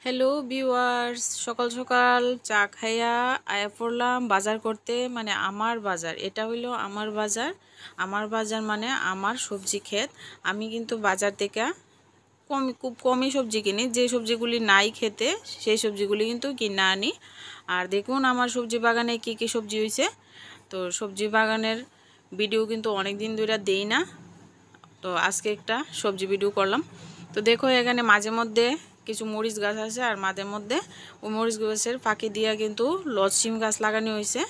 Hello viewers, সকাল সকাল চা খাইয়া আয়া পড়লাম বাজার করতে। মানে আমার বাজার, এটা হইলো আমার বাজার। আমার বাজার মানে আমার সবজি ক্ষেত। আমি কিন্তু বাজার থেকে খুব কমই সবজি কিনি, যে সবজিগুলি নাই খেতে সেই সবজিগুলি কিন্তু কিনে আনি। আর দেখুন আমার সবজি বাগানে কি কি সবজি হয়েছে। তো সবজি বাগানের ভিডিও কিন্তু অনেক দিন ধরে দেই না, তো আজকে একটা সবজি ভিডিও করলাম। তো দেখো এখানে মাঝে মধ্যে কিছু মরিচ গাছ আছে, আর মাঝে মধ্যে ওই মরিচ গাছের ফাঁকি দিয়া কিন্তু লসিম গাছ লাগানো হয়েছে।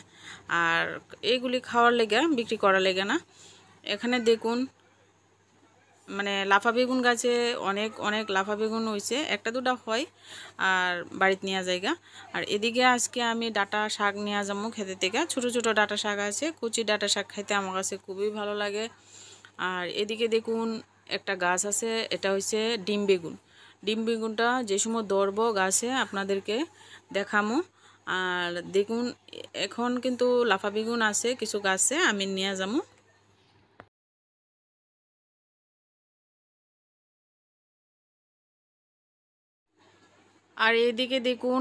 আর এইগুলি খাওয়ার লেগে, বিক্রি করার লেগে না। এখানে দেখুন মানে লাফা বেগুন গাছে অনেক অনেক লাফা বেগুন হয়েছে, একটা দুটা হয় আর বাড়িতে নেওয়া জায়গা। আর এদিকে আজকে আমি ডাটা শাক নিয়ে যাবো খেতে থেকে। ছোট ছোট ডাটা শাক আছে, কুচি ডাটা শাক খাইতে আমার কাছে খুবই ভালো লাগে। আর এদিকে দেখুন একটা গাছ আছে, এটা হচ্ছে ডিম বেগুন। ডিম বেগুনটা যে সময় ধরবো গাছে আপনাদেরকে দেখামো। আর দেখুন এখন কিন্তু লাফা বেগুন আছে কিছু গাছে, আমি নিয়ে যাবো। আর এদিকে দেখুন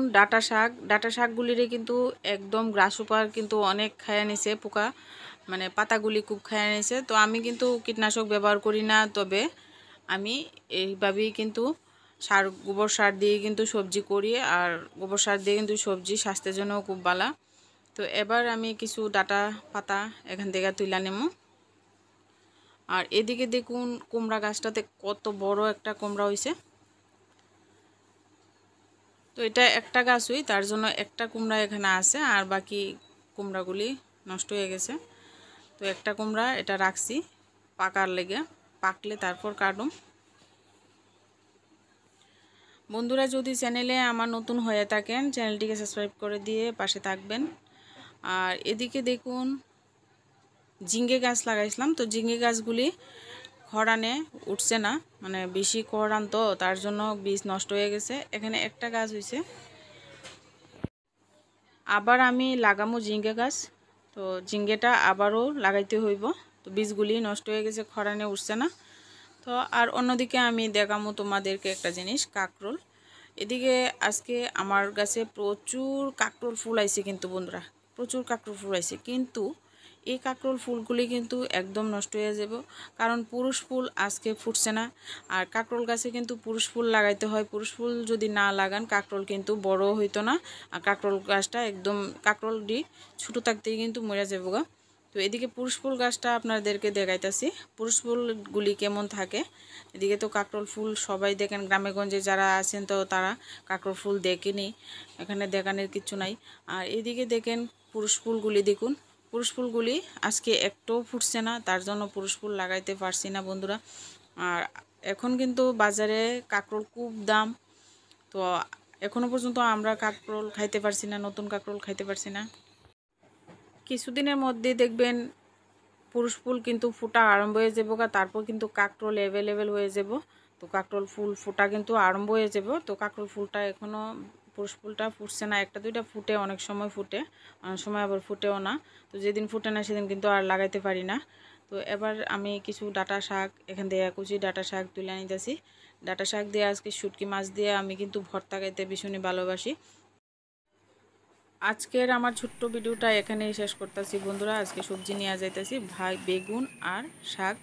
ডাটা শাকগুলিরে কিন্তু একদম গ্রাসহোপার কিন্তু অনেক খায়া নিছে পোকা, মানে পাতাগুলি খুব খায়া নিছে। তো আমি কিন্তু কীটনাশক ব্যবহার করি না, তবে আমি এইভাবেই কিন্তু গোবর সার দিয়ে কিন্তু সবজি করি। আর গোবর সার দিয়ে কিন্তু সবজি স্বাস্থ্যের জন্য খুব ভালো। তো এবার আমি কিছু ডাটা পাতা এখান থেকে তুলে নেবো। আর এদিকে দেখুন কুমড়া গাছটাতে কত বড় একটা কুমড়া হয়েছে। তো এটা একটা গাছই, তার জন্য একটা কুমড়া এখানে আছে, আর বাকি কুমড়াগুলি নষ্ট হয়ে গেছে। তো একটা কুমড়া এটা রাখছি পাকার লেগে, পাকলে তারপর কাটুম। বন্ধুরা যদি চ্যানেলে আমার নতুন হয়ে থাকেন চ্যানেলটিকে সাবস্ক্রাইব করে দিয়ে পাশে থাকবেন। আর এদিকে দেখুন ঝিঙ্গে গাছ লাগাইছিলাম, তো ঝিঙ্গে গাছগুলি খরানে উঠছে না, মানে বেশি খরান, তো তার জন্য বীজ নষ্ট হয়ে গেছে। এখানে একটা গাছ হয়েছে, আবার আমি লাগামো ঝিঙ্গে গাছ। তো ঝিঙ্গেটা আবারও লাগাইতে হইব। তো বীজগুলি নষ্ট হয়ে গেছে, খরানে উঠছে না। তো আর অন্যদিকে আমি দেখামো তোমাদেরকে একটা জিনিস, কাকরোল। এদিকে আজকে আমার গাছে প্রচুর কাকরোল ফুল আইছে কিন্তু বন্ধুরা, প্রচুর কাকরোল ফুল আইছে। কিন্তু এই কাকরোল ফুলগুলি কিন্তু একদম নষ্ট হয়ে যাব, কারণ পুরুষ ফুল আজকে ফুটছে না। আর কাকরোল গাছে কিন্তু পুরুষ ফুল লাগাইতে হয়, পুরুষ ফুল যদি না লাগান কাকরোল কিন্তু বড় হইতো না। আর কাকরোল গাছটা একদম কাকরোলটি ছোটো থাকতেই কিন্তু মরে যাবো গা। তো এদিকে পুরুষ ফুল গাছটা আপনাদেরকে দেখাইতেছি পুরুষ ফুলগুলি কেমন থাকে। এদিকে তো কাকরোল ফুল সবাই দেখেন, গ্রামে গঞ্জে যারা আছেন তো তারা কাকরোল ফুল দেখেনি, এখানে দেখানোর কিছু নাই। আর এদিকে দেখেন পুরুষ ফুলগুলি, দেখুন পুরুষ ফুলগুলি আজকে একটাও ফুটছে না, তার জন্য পুরুষ ফুল লাগাইতে পারছি না বন্ধুরা। আর এখন কিন্তু বাজারে কাকরোল খুব দাম, তো এখনো পর্যন্ত আমরা কাকরোল খাইতে পারছি না, নতুন কাকরোল খাইতে পারছি না। কিছুদিনের মধ্যে দেখবেন পুরুষ ফুল কিন্তু ফুটা আরম্ভ হয়ে যাবো, তারপর কিন্তু কাকরোল অ্যাভেলেবেল হয়ে যাব। তো কাকরোল ফুল ফুটা কিন্তু আরম্ভ হয়ে যাব। তো কাকরোল ফুলটা এখনও পুরুষ ফুলটা ফুটছে না, একটা দুইটা ফুটে, অনেক সময় ফুটে, অনেক সময় আবার ফুটেও না। তো যেদিন ফুটে না সেদিন কিন্তু আর লাগাইতে পারি না। তো এবার আমি কিছু ডাটা শাক এখান থেকে কুচি ডাটা শাক তুলে নিতেছি। ডাটা শাক দিয়ে আজকে শুটকি মাছ দিয়ে আমি কিন্তু ভর্তা খাইতে ভীষণই ভালোবাসি। আজকের আমার ছোট্ট ভিডিওটা এখানেই শেষ করতেছি বন্ধুরা। আজকে সবজি নিয়ে যাইতেছি, বেগুন আর শাক